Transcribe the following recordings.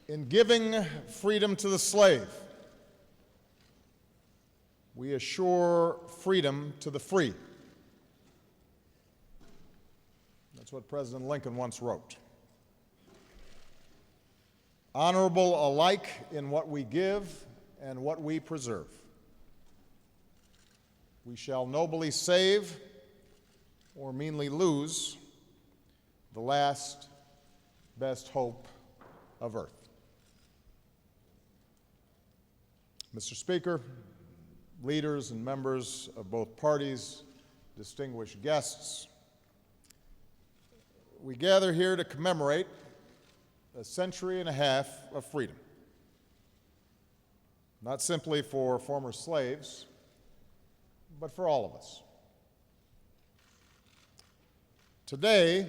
In giving freedom to the slave, we assure freedom to the free. That's what President Lincoln once wrote. Honorable alike in what we give and what we preserve. We shall nobly save or meanly lose the last best hope of earth. Mr. Speaker, leaders and members of both parties, distinguished guests, we gather here to commemorate a century and a half of freedom, not simply for former slaves, but for all of us. Today,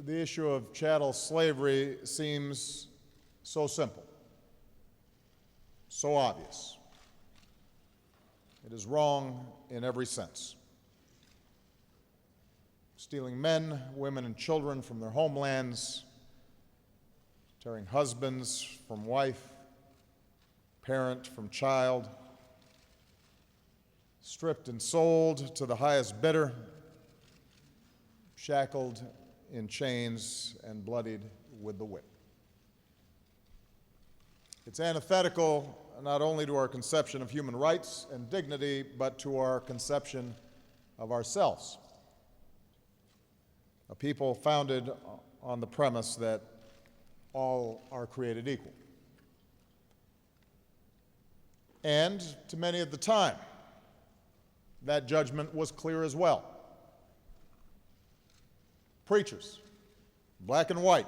the issue of chattel slavery seems so simple, so obvious. It is wrong in every sense. Stealing men, women, and children from their homelands, tearing husbands from wife, parent from child, stripped and sold to the highest bidder, shackled in chains and bloodied with the whip. It's antithetical not only to our conception of human rights and dignity, but to our conception of ourselves. A people founded on the premise that all are created equal. And to many at the time, that judgment was clear as well. Preachers, black and white,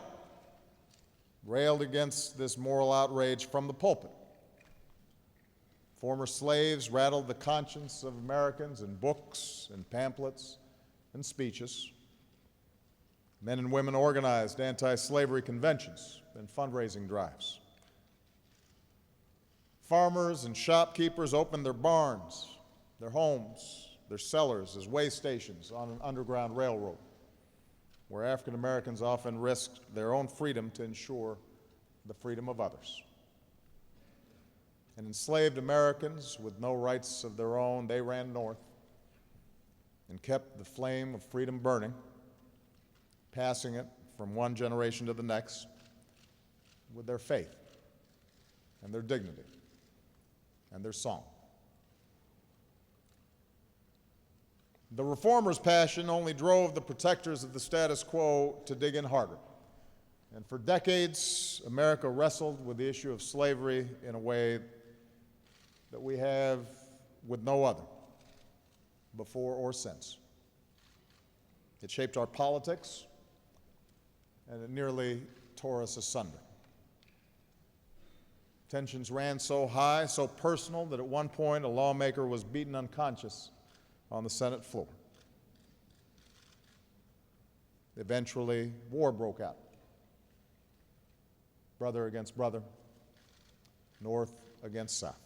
railed against this moral outrage from the pulpit. Former slaves rattled the conscience of Americans in books and pamphlets and speeches. Men and women organized anti-slavery conventions and fundraising drives. Farmers and shopkeepers opened their barns, their homes, their cellars as way stations on an underground railroad, where African Americans often risked their own freedom to ensure the freedom of others. And enslaved Americans with no rights of their own, they ran north and kept the flame of freedom burning, passing it from one generation to the next with their faith and their dignity and their song. The reformers' passion only drove the protectors of the status quo to dig in harder. And for decades, America wrestled with the issue of slavery in a way that we have with no other, before or since. It shaped our politics, and it nearly tore us asunder. Tensions ran so high, so personal, that at one point a lawmaker was beaten unconscious on the Senate floor. Eventually, war broke out. Brother against brother, North against South.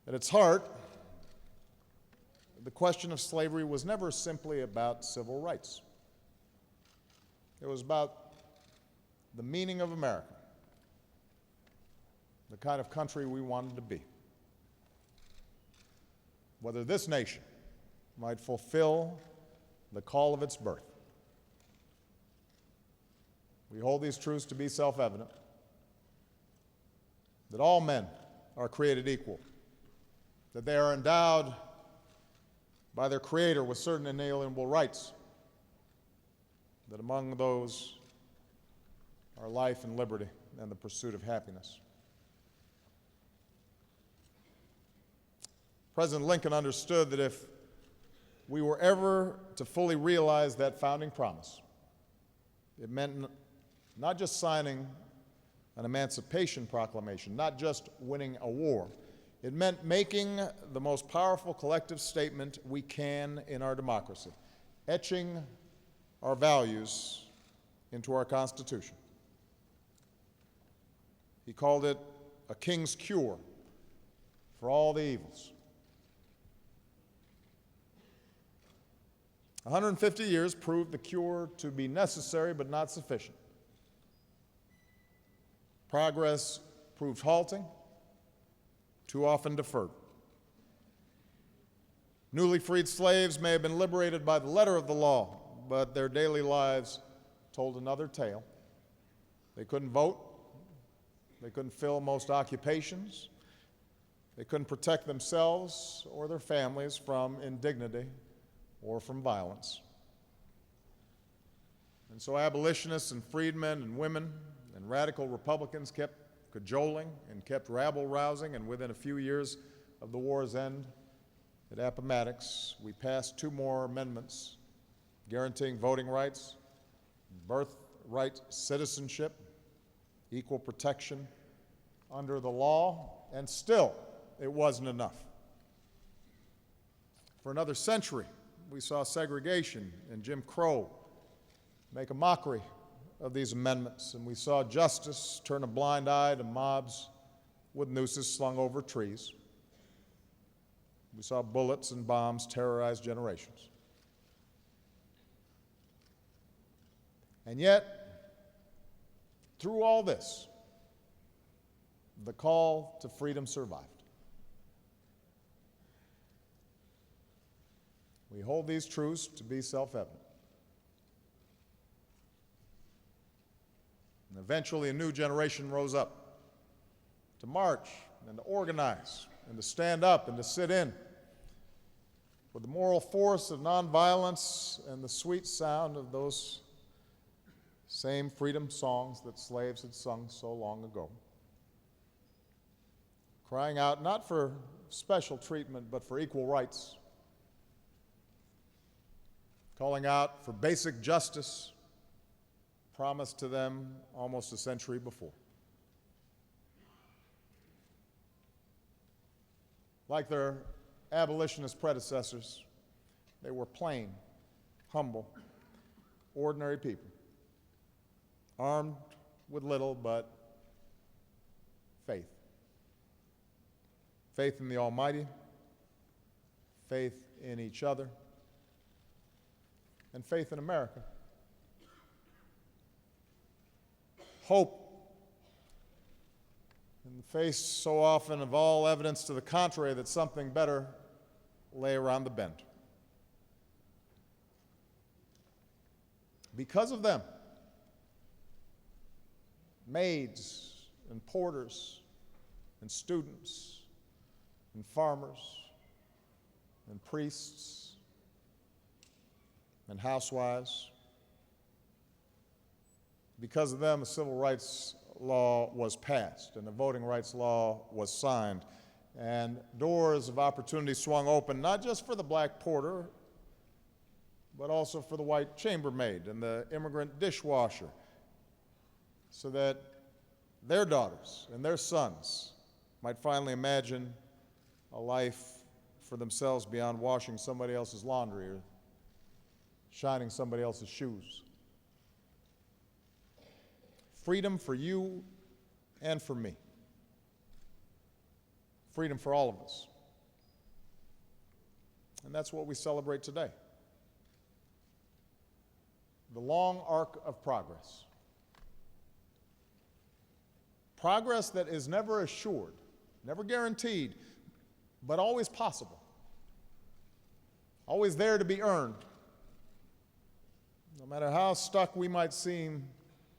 At its heart, the question of slavery was never simply about civil rights. It was about the meaning of America, the kind of country we wanted to be. Whether this nation might fulfill the call of its birth. We hold these truths to be self-evident, that all men are created equal, that they are endowed by their Creator with certain inalienable rights, that among those are life and liberty and the pursuit of happiness. President Lincoln understood that if we were ever to fully realize that founding promise, it meant not just signing an Emancipation Proclamation, not just winning a war. It meant making the most powerful collective statement we can in our democracy, etching our values into our Constitution. He called it a king's cure for all the evils. 150 years proved the cure to be necessary but not sufficient. Progress proved halting, too often deferred. Newly freed slaves may have been liberated by the letter of the law, but their daily lives told another tale. They couldn't vote. They couldn't fill most occupations. They couldn't protect themselves or their families from indignity or from violence. And so abolitionists and freedmen and women and radical Republicans kept cajoling and kept rabble-rousing, and within a few years of the war's end at Appomattox, we passed 2 more amendments guaranteeing voting rights, birthright citizenship, equal protection under the law, and still it wasn't enough. For another century, we saw segregation and Jim Crow make a mockery of these amendments, and we saw justice turn a blind eye to mobs with nooses slung over trees. We saw bullets and bombs terrorize generations. And yet, through all this, the call to freedom survived. We hold these truths to be self-evident. And eventually a new generation rose up to march and to organize and to stand up and to sit in with the moral force of nonviolence and the sweet sound of those same freedom songs that slaves had sung so long ago, crying out not for special treatment but for equal rights, calling out for basic justice promised to them almost a century before. Like their abolitionist predecessors, they were plain, humble, ordinary people, armed with little but faith. Faith in the Almighty, faith in each other, and faith in America. Hope in the face so often of all evidence to the contrary that something better lay around the bend. Because of them, maids and porters and students and farmers and priests and housewives, because of them, a civil rights law was passed and a voting rights law was signed, and doors of opportunity swung open, not just for the black porter, but also for the white chambermaid and the immigrant dishwasher, so that their daughters and their sons might finally imagine a life for themselves beyond washing somebody else's laundry or shining somebody else's shoes. Freedom for you and for me. Freedom for all of us. And that's what we celebrate today. The long arc of progress. Progress that is never assured, never guaranteed, but always possible. Always there to be earned. No matter how stuck we might seem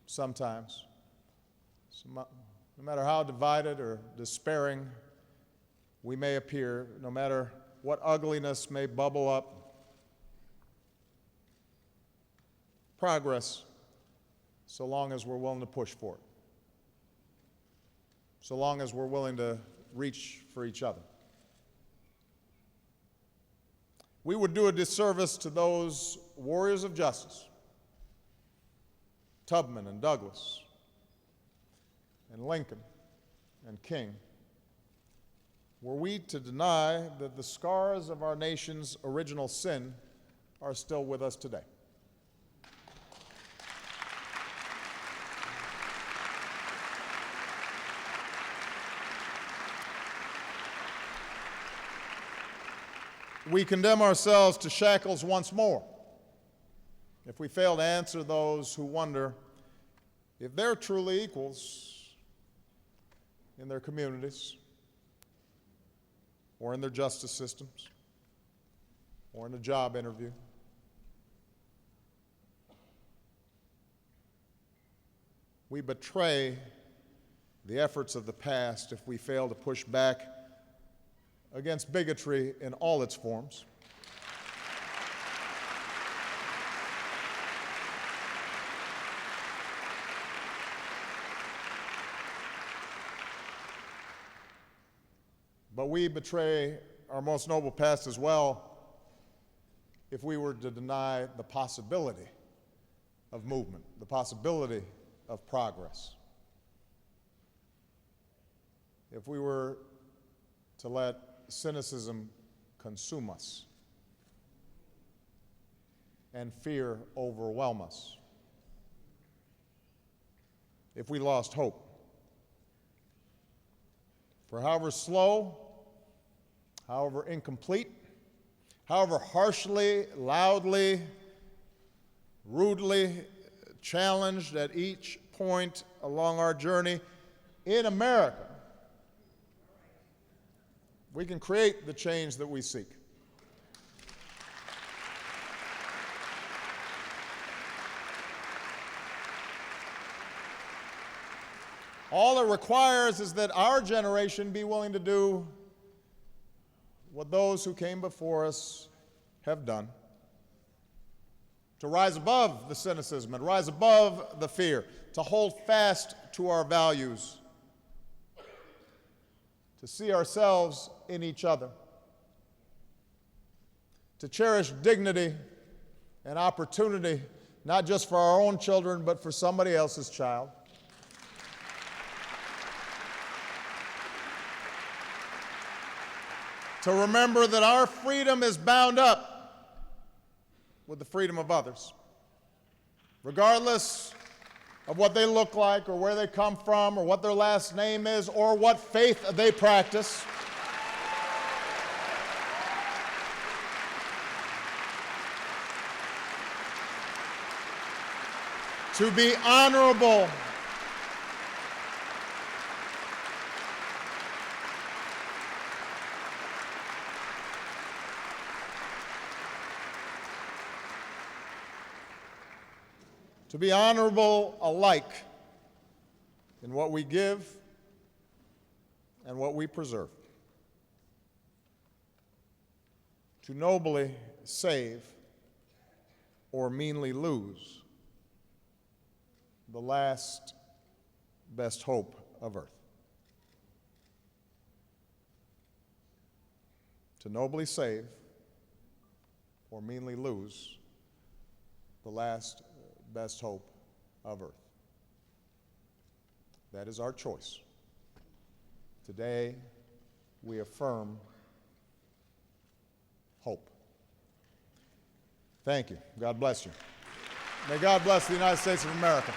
sometimes, no matter how divided or despairing we may appear, no matter what ugliness may bubble up, progress, so long as we're willing to push for it, so long as we're willing to reach for each other. We would do a disservice to those warriors of justice, Tubman and Douglas and Lincoln and King, were we to deny that the scars of our nation's original sin are still with us today. We condemn ourselves to shackles once more, if we fail to answer those who wonder if they're truly equals in their communities, or in their justice systems, or in a job interview, we betray the efforts of the past if we fail to push back against bigotry in all its forms. But we betray our most noble past as well if we were to deny the possibility of movement, the possibility of progress. If we were to let cynicism consume us and fear overwhelm us. If we lost hope. For however slow, however incomplete, however harshly, loudly, rudely challenged at each point along our journey in America, we can create the change that we seek. All it requires is that our generation be willing to do what those who came before us have done, to rise above the cynicism and rise above the fear, to hold fast to our values, to see ourselves in each other, to cherish dignity and opportunity, not just for our own children, but for somebody else's child. To remember that our freedom is bound up with the freedom of others, regardless of what they look like or where they come from or what their last name is or what faith they practice. To be honorable, to be honorable alike in what we give and what we preserve, to nobly save or meanly lose the last best hope of earth. To nobly save or meanly lose the last best hope of earth. That is our choice. Today, we affirm hope. Thank you. God bless you. May God bless the United States of America.